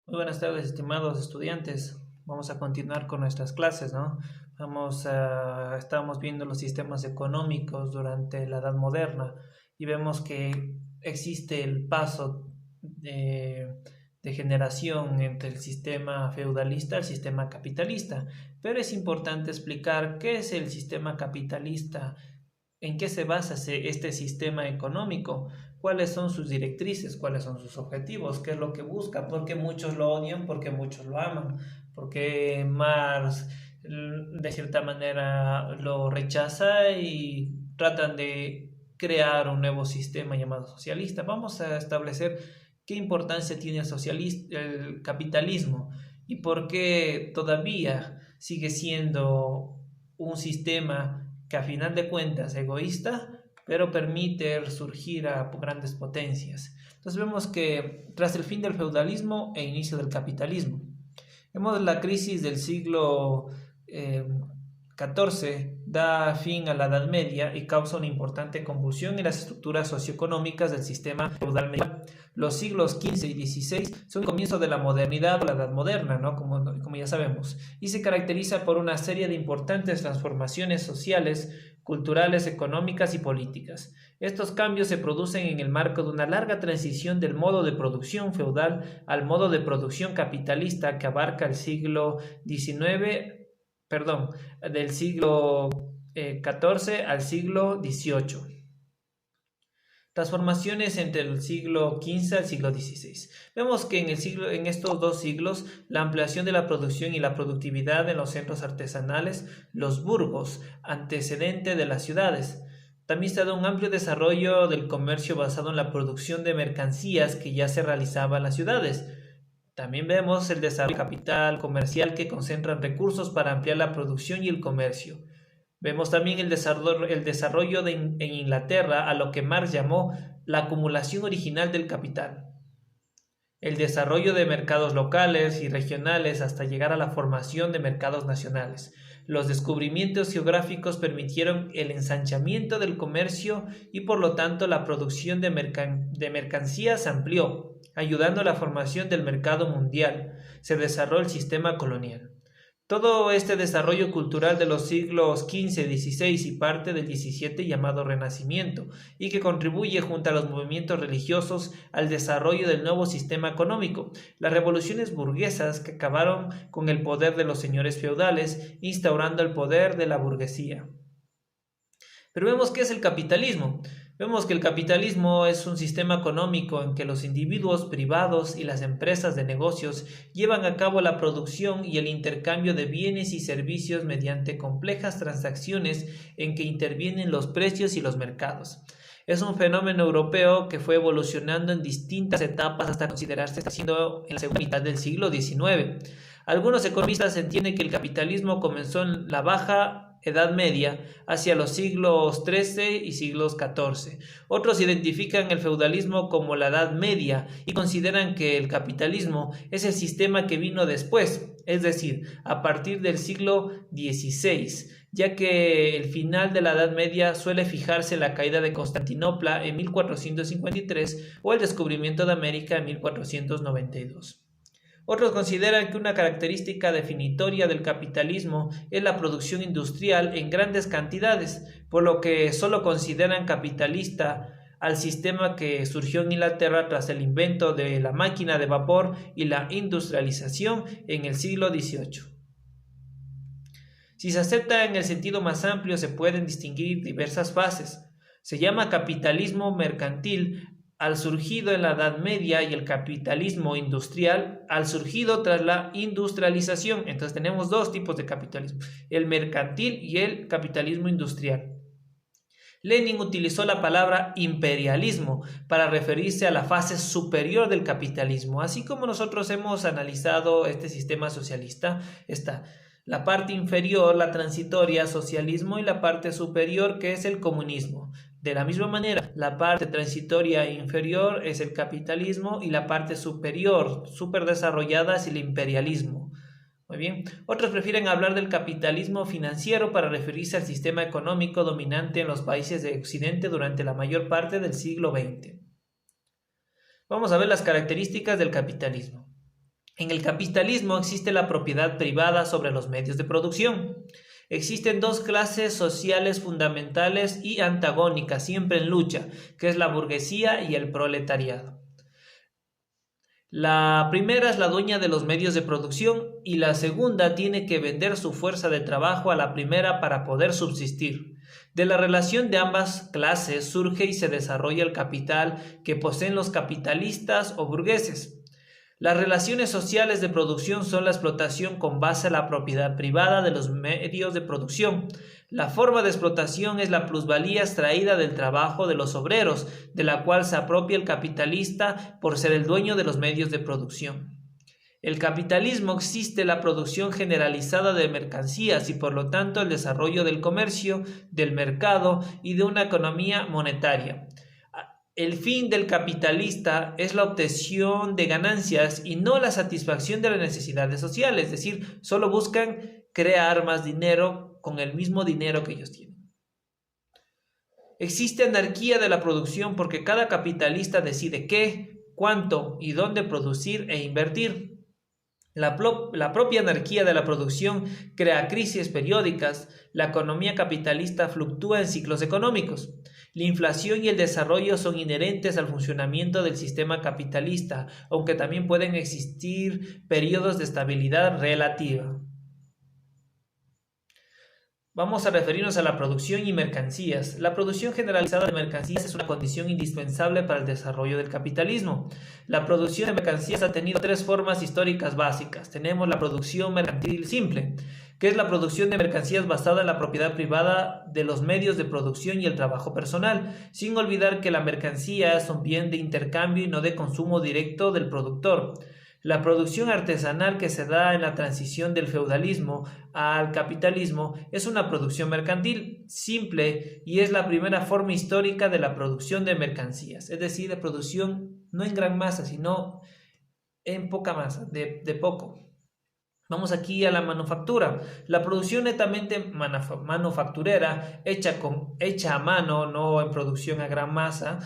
Muy buenas tardes, estimados estudiantes. Vamos a continuar con nuestras clases, ¿no? Estamos viendo los sistemas económicos durante la Edad Moderna y vemos que existe el paso de generación entre el sistema feudalista y el sistema capitalista. Pero es importante explicar qué es el sistema capitalista, en qué se basa este sistema económico, cuáles son sus directrices, cuáles son sus objetivos, qué es lo que busca, por qué muchos lo odian, por qué muchos lo aman, por qué Marx de cierta manera lo rechaza y tratan de crear un nuevo sistema llamado socialista. Vamos a establecer qué importancia tiene el capitalismo y por qué todavía sigue siendo un sistema que a final de cuentas es egoísta, pero permite surgir a grandes potencias. Entonces vemos que tras el fin del feudalismo e inicio del capitalismo, vemos la crisis del siglo XIV da fin a la Edad Media y causa una importante convulsión en las estructuras socioeconómicas del sistema feudal medieval. Los siglos XV y XVI son el comienzo de la modernidad o la Edad Moderna, ¿no? Como ya sabemos, y se caracteriza por una serie de importantes transformaciones sociales, culturales, económicas y políticas. Estos cambios se producen en el marco de una larga transición del modo de producción feudal al modo de producción capitalista que abarca el siglo del siglo XIV al siglo XVIII. Transformaciones entre el siglo XV al siglo XVI. Vemos que en estos dos siglos, la ampliación de la producción y la productividad en los centros artesanales, los burgos, antecedente de las ciudades. También se ha dado un amplio desarrollo del comercio basado en la producción de mercancías que ya se realizaba en las ciudades. También vemos el desarrollo capital comercial que concentra recursos para ampliar la producción y el comercio. Vemos también el desarrollo en Inglaterra a lo que Marx llamó la acumulación original del capital. El desarrollo de mercados locales y regionales hasta llegar a la formación de mercados nacionales. Los descubrimientos geográficos permitieron el ensanchamiento del comercio y por lo tanto la producción de mercancías amplió, ayudando a la formación del mercado mundial. Se desarrolló el sistema colonial. Todo este desarrollo cultural de los siglos XV, XVI y parte del XVII llamado Renacimiento, y que contribuye junto a los movimientos religiosos al desarrollo del nuevo sistema económico, las revoluciones burguesas que acabaron con el poder de los señores feudales, instaurando el poder de la burguesía. Pero vemos qué es el capitalismo. Vemos que el capitalismo es un sistema económico en que los individuos privados y las empresas de negocios llevan a cabo la producción y el intercambio de bienes y servicios mediante complejas transacciones en que intervienen los precios y los mercados. Es un fenómeno europeo que fue evolucionando en distintas etapas hasta considerarse siendo en la segunda mitad del siglo XIX. Algunos economistas entienden que el capitalismo comenzó en la Baja Edad Media, hacia los siglos XIII y siglos XIV. Otros identifican el feudalismo como la Edad Media y consideran que el capitalismo es el sistema que vino después, es decir, a partir del siglo XVI, ya que el final de la Edad Media suele fijarse en la caída de Constantinopla en 1453 o el descubrimiento de América en 1492. Otros consideran que una característica definitoria del capitalismo es la producción industrial en grandes cantidades, por lo que solo consideran capitalista al sistema que surgió en Inglaterra tras el invento de la máquina de vapor y la industrialización en el siglo XVIII. Si se acepta en el sentido más amplio, se pueden distinguir diversas fases. Se llama capitalismo mercantil al surgido en la Edad Media y el capitalismo industrial al surgido tras la industrialización. Entonces tenemos dos tipos de capitalismo, el mercantil y el capitalismo industrial. Lenin utilizó la palabra imperialismo para referirse a la fase superior del capitalismo. Así como nosotros hemos analizado este sistema socialista, está la parte inferior, la transitoria, socialismo, y la parte superior, que es el comunismo. De la misma manera, la parte transitoria e inferior es el capitalismo y la parte superior, súper desarrollada, es el imperialismo. Muy bien. Otros prefieren hablar del capitalismo financiero para referirse al sistema económico dominante en los países de Occidente durante la mayor parte del siglo XX. Vamos a ver las características del capitalismo. En el capitalismo existe la propiedad privada sobre los medios de producción. Existen dos clases sociales fundamentales y antagónicas, siempre en lucha, que es la burguesía y el proletariado. La primera es la dueña de los medios de producción y la segunda tiene que vender su fuerza de trabajo a la primera para poder subsistir. De la relación de ambas clases surge y se desarrolla el capital que poseen los capitalistas o burgueses. Las relaciones sociales de producción son la explotación con base a la propiedad privada de los medios de producción. La forma de explotación es la plusvalía extraída del trabajo de los obreros, de la cual se apropia el capitalista por ser el dueño de los medios de producción. El capitalismo existe la producción generalizada de mercancías y por lo tanto el desarrollo del comercio, del mercado y de una economía monetaria. El fin del capitalista es la obtención de ganancias y no la satisfacción de las necesidades sociales, es decir, solo buscan crear más dinero con el mismo dinero que ellos tienen. Existe anarquía de la producción porque cada capitalista decide qué, cuánto y dónde producir e invertir. La propia anarquía de la producción crea crisis periódicas. La economía capitalista fluctúa en ciclos económicos. La inflación y el desarrollo son inherentes al funcionamiento del sistema capitalista, aunque también pueden existir periodos de estabilidad relativa. Vamos a referirnos a la producción y mercancías. La producción generalizada de mercancías es una condición indispensable para el desarrollo del capitalismo. La producción de mercancías ha tenido tres formas históricas básicas. Tenemos la producción mercantil simple, que es la producción de mercancías basada en la propiedad privada de los medios de producción y el trabajo personal, sin olvidar que la mercancía es un bien de intercambio y no de consumo directo del productor. La producción artesanal que se da en la transición del feudalismo al capitalismo es una producción mercantil simple y es la primera forma histórica de la producción de mercancías, es decir, de producción no en gran masa, sino en poca masa, de poco. Vamos aquí a la manufactura. La producción netamente manufacturera, hecha a mano, no en producción a gran masa,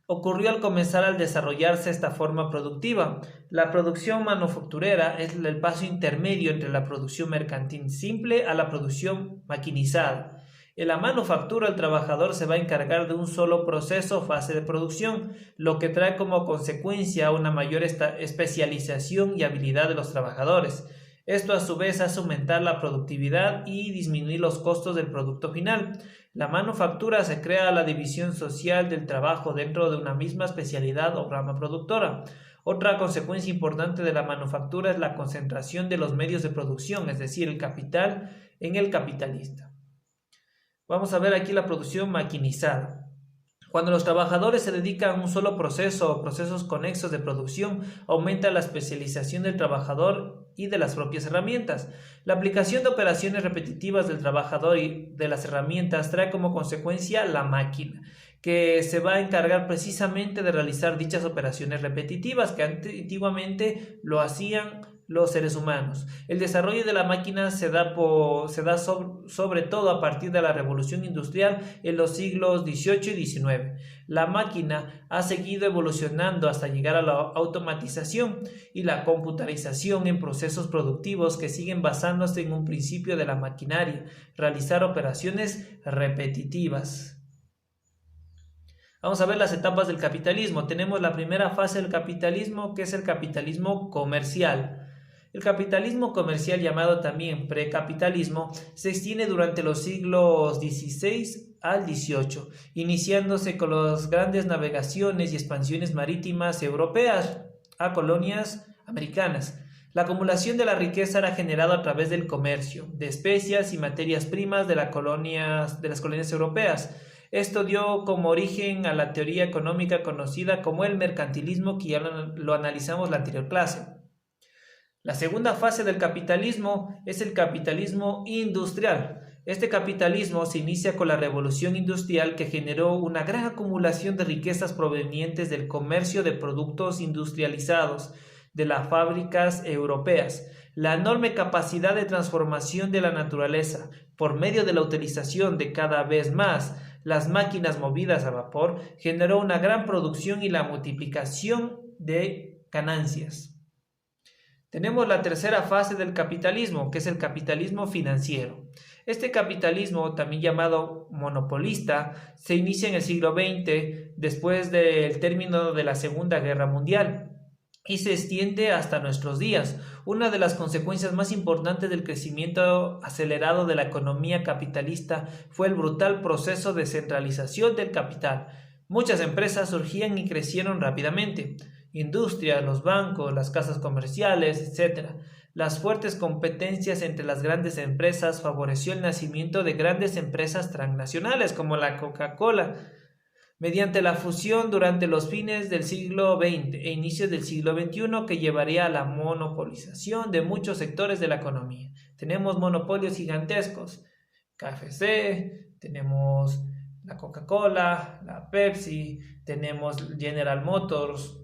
ocurrió al comenzar a desarrollarse esta forma productiva. La producción manufacturera es el paso intermedio entre la producción mercantil simple a la producción maquinizada. En la manufactura, el trabajador se va a encargar de un solo proceso o fase de producción, lo que trae como consecuencia una mayor especialización y habilidad de los trabajadores. Esto a su vez hace aumentar la productividad y disminuir los costos del producto final. La manufactura se crea la división social del trabajo dentro de una misma especialidad o rama productora. Otra consecuencia importante de la manufactura es la concentración de los medios de producción, es decir, el capital en el capitalista. Vamos a ver aquí la producción maquinizada. Cuando los trabajadores se dedican a un solo proceso o procesos conexos de producción, aumenta la especialización del trabajador y de las propias herramientas. La aplicación de operaciones repetitivas del trabajador y de las herramientas trae como consecuencia la máquina, que se va a encargar precisamente de realizar dichas operaciones repetitivas que antiguamente lo hacían los seres humanos. El desarrollo de la máquina se da sobre todo a partir de la revolución industrial en los siglos XVIII y XIX. La máquina ha seguido evolucionando hasta llegar a la automatización y la computarización en procesos productivos que siguen basándose en un principio de la maquinaria, realizar operaciones repetitivas. Vamos a ver las etapas del capitalismo. Tenemos la primera fase del capitalismo, que es el capitalismo comercial. El capitalismo comercial, llamado también precapitalismo, se extiende durante los siglos XVI al XVIII, iniciándose con las grandes navegaciones y expansiones marítimas europeas a colonias americanas. La acumulación de la riqueza era generada a través del comercio de especias y materias primas de las colonias europeas. Esto dio como origen a la teoría económica conocida como el mercantilismo, que ya lo analizamos en la anterior clase. La segunda fase del capitalismo es el capitalismo industrial. Este capitalismo se inicia con la revolución industrial, que generó una gran acumulación de riquezas provenientes del comercio de productos industrializados de las fábricas europeas. La enorme capacidad de transformación de la naturaleza por medio de la utilización de cada vez más las máquinas movidas a vapor generó una gran producción y la multiplicación de ganancias. Tenemos la tercera fase del capitalismo, que es el capitalismo financiero. Este capitalismo, también llamado monopolista, se inicia en el siglo XX, después del término de la Segunda Guerra Mundial, y se extiende hasta nuestros días. Una de las consecuencias más importantes del crecimiento acelerado de la economía capitalista fue el brutal proceso de centralización del capital. Muchas empresas surgían y crecieron rápidamente. Industrias, los bancos, las casas comerciales, etc. Las fuertes competencias entre las grandes empresas favoreció el nacimiento de grandes empresas transnacionales como la Coca-Cola, mediante la fusión durante los fines del siglo XX e inicios del siglo XXI, que llevaría a la monopolización de muchos sectores de la economía. Tenemos monopolios gigantescos, KFC, tenemos la Coca-Cola, la Pepsi, tenemos General Motors,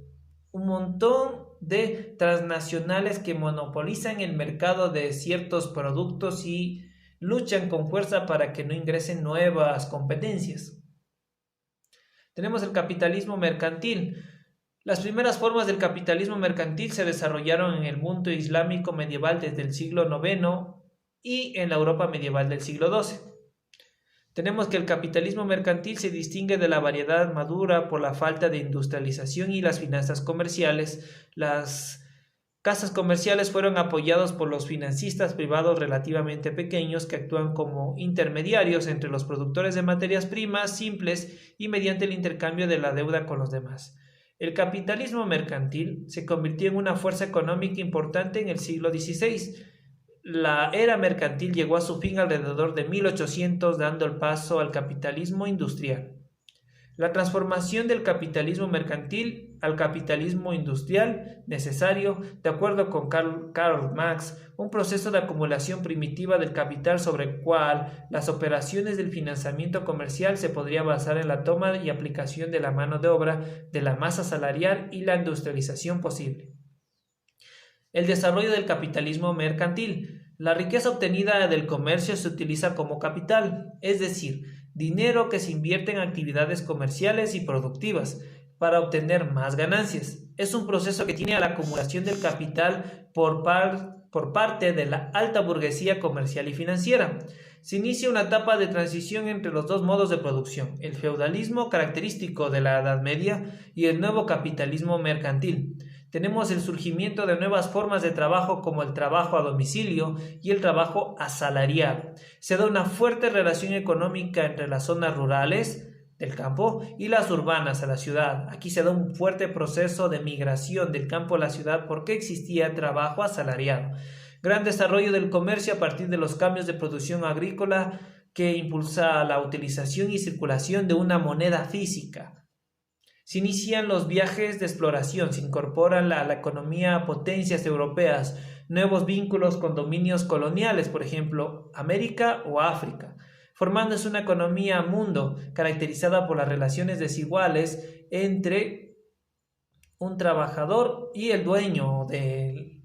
un montón de transnacionales que monopolizan el mercado de ciertos productos y luchan con fuerza para que no ingresen nuevas competencias. Tenemos el capitalismo mercantil. Las primeras formas del capitalismo mercantil se desarrollaron en el mundo islámico medieval desde el siglo IX y en la Europa medieval del siglo XII. Tenemos que el capitalismo mercantil se distingue de la variedad madura por la falta de industrialización y las finanzas comerciales. Las casas comerciales fueron apoyados por los financistas privados relativamente pequeños que actúan como intermediarios entre los productores de materias primas simples y mediante el intercambio de la deuda con los demás. El capitalismo mercantil se convirtió en una fuerza económica importante en el siglo XVI. La era mercantil llegó a su fin alrededor de 1800, dando el paso al capitalismo industrial. La transformación del capitalismo mercantil al capitalismo industrial, necesario, de acuerdo con Karl Marx, un proceso de acumulación primitiva del capital sobre el cual las operaciones del financiamiento comercial se podría basar en la toma y aplicación de la mano de obra, de la masa salarial y la industrialización posible. El desarrollo del capitalismo mercantil. La riqueza obtenida del comercio se utiliza como capital, es decir, dinero que se invierte en actividades comerciales y productivas para obtener más ganancias. Es un proceso que tiene a la acumulación del capital por parte de la alta burguesía comercial y financiera. Se inicia una etapa de transición entre los dos modos de producción, el feudalismo característico de la Edad Media y el nuevo capitalismo mercantil. Tenemos el surgimiento de nuevas formas de trabajo como el trabajo a domicilio y el trabajo asalariado. Se da una fuerte relación económica entre las zonas rurales del campo y las urbanas a la ciudad. Aquí se da un fuerte proceso de migración del campo a la ciudad porque existía trabajo asalariado. Gran desarrollo del comercio a partir de los cambios de producción agrícola que impulsa la utilización y circulación de una moneda física. Se inician los viajes de exploración, se incorporan a la economía potencias europeas, nuevos vínculos con dominios coloniales, por ejemplo, América o África, formándose una economía mundo caracterizada por las relaciones desiguales entre un trabajador y el dueño del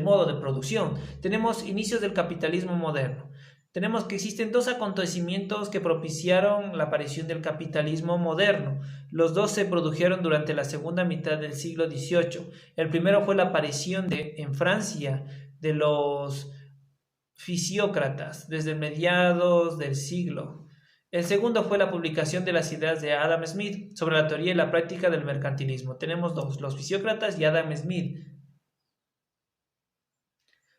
modo de producción. Tenemos inicios del capitalismo moderno. Tenemos que existen dos acontecimientos que propiciaron la aparición del capitalismo moderno. Los dos se produjeron durante la segunda mitad del siglo XVIII. El primero fue la aparición en Francia de los fisiócratas desde mediados del siglo. El segundo fue la publicación de las ideas de Adam Smith sobre la teoría y la práctica del mercantilismo. Tenemos dos, los fisiócratas y Adam Smith.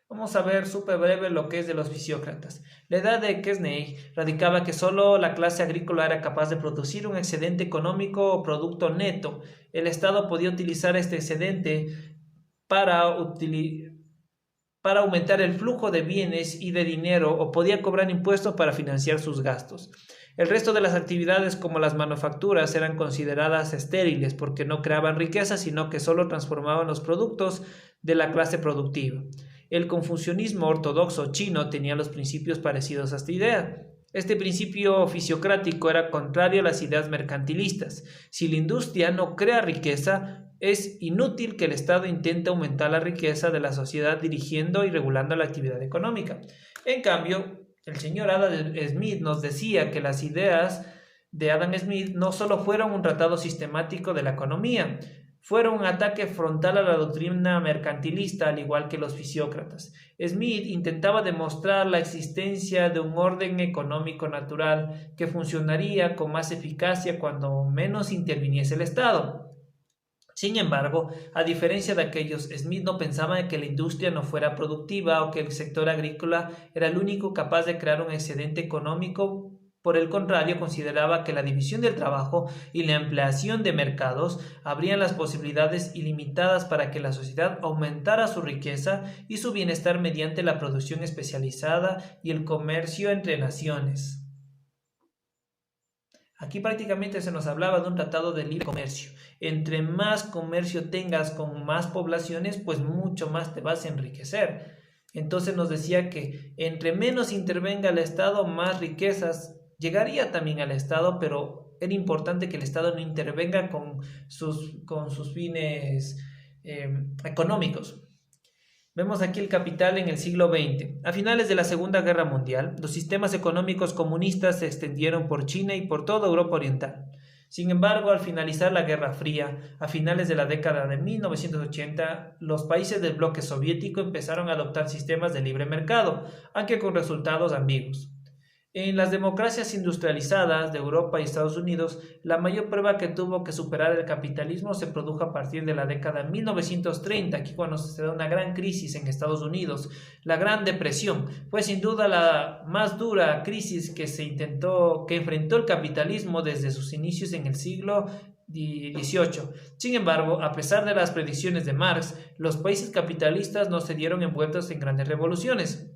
Vamos a ver súper breve lo que es de los fisiócratas. La idea de Quesnay radicaba que solo la clase agrícola era capaz de producir un excedente económico o producto neto. El Estado podía utilizar este excedente para aumentar el flujo de bienes y de dinero o podía cobrar impuestos para financiar sus gastos. El resto de las actividades como las manufacturas eran consideradas estériles porque no creaban riqueza sino que solo transformaban los productos de la clase productiva. El confucianismo ortodoxo chino tenía los principios parecidos a esta idea. Este principio fisiocrático era contrario a las ideas mercantilistas. Si la industria no crea riqueza, es inútil que el Estado intente aumentar la riqueza de la sociedad dirigiendo y regulando la actividad económica. En cambio, el señor Adam Smith nos decía que las ideas de Adam Smith no solo fueron un tratado sistemático de la economía, fueron un ataque frontal a la doctrina mercantilista, al igual que los fisiócratas. Smith intentaba demostrar la existencia de un orden económico natural que funcionaría con más eficacia cuando menos interviniese el Estado. Sin embargo, a diferencia de aquellos, Smith no pensaba que la industria no fuera productiva o que el sector agrícola era el único capaz de crear un excedente económico. Por el contrario, consideraba que la división del trabajo y la ampliación de mercados abrían las posibilidades ilimitadas para que la sociedad aumentara su riqueza y su bienestar mediante la producción especializada y el comercio entre naciones. Aquí prácticamente se nos hablaba de un tratado de libre comercio. Entre más comercio tengas con más poblaciones, pues mucho más te vas a enriquecer. Entonces nos decía que entre menos intervenga el Estado, más riquezas llegaría también al Estado, pero era importante que el Estado no intervenga con sus fines económicos. Vemos aquí el capital en el siglo XX. A finales de la Segunda Guerra Mundial, los sistemas económicos comunistas se extendieron por China y por toda Europa Oriental. Sin embargo, al finalizar la Guerra Fría, a finales de la década de 1980, los países del bloque soviético empezaron a adoptar sistemas de libre mercado, aunque con resultados ambiguos. En las democracias industrializadas de Europa y Estados Unidos, la mayor prueba que tuvo que superar el capitalismo se produjo a partir de la década de 1930, aquí cuando se da una gran crisis en Estados Unidos. La Gran Depresión fue sin duda la más dura crisis que enfrentó el capitalismo desde sus inicios en el siglo XVIII. Sin embargo, a pesar de las predicciones de Marx, los países capitalistas no se vieron envueltos en grandes revoluciones.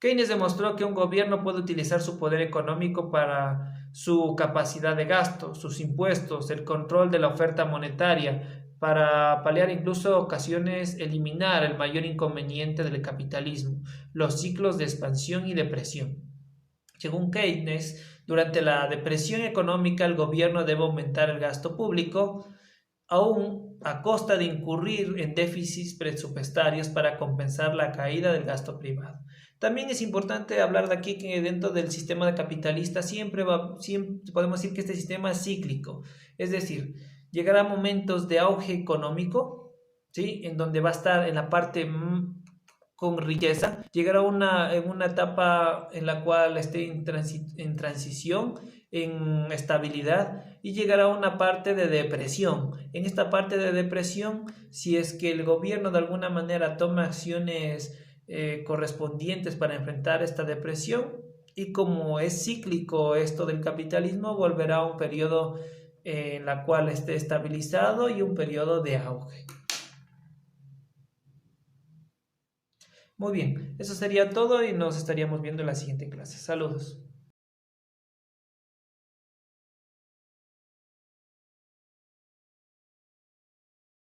Keynes demostró que un gobierno puede utilizar su poder económico para su capacidad de gasto, sus impuestos, el control de la oferta monetaria, para paliar incluso ocasiones eliminar el mayor inconveniente del capitalismo, los ciclos de expansión y depresión. Según Keynes, durante la depresión económica el gobierno debe aumentar el gasto público, aún a costa de incurrir en déficits presupuestarios para compensar la caída del gasto privado. También es importante hablar de aquí que dentro del sistema capitalista siempre podemos decir que este sistema es cíclico, es decir, llegará momentos de auge económico, ¿sí? En donde va a estar en la parte con riqueza, llegará en una etapa en la cual esté en transición, en estabilidad, y llegará a una parte de depresión. En esta parte de depresión, si es que el gobierno de alguna manera toma acciones correspondientes para enfrentar esta depresión, y como es cíclico esto del capitalismo, volverá a un periodo en la cual esté estabilizado y un periodo de auge. Muy bien, eso sería todo y nos estaríamos viendo en la siguiente clase. Saludos.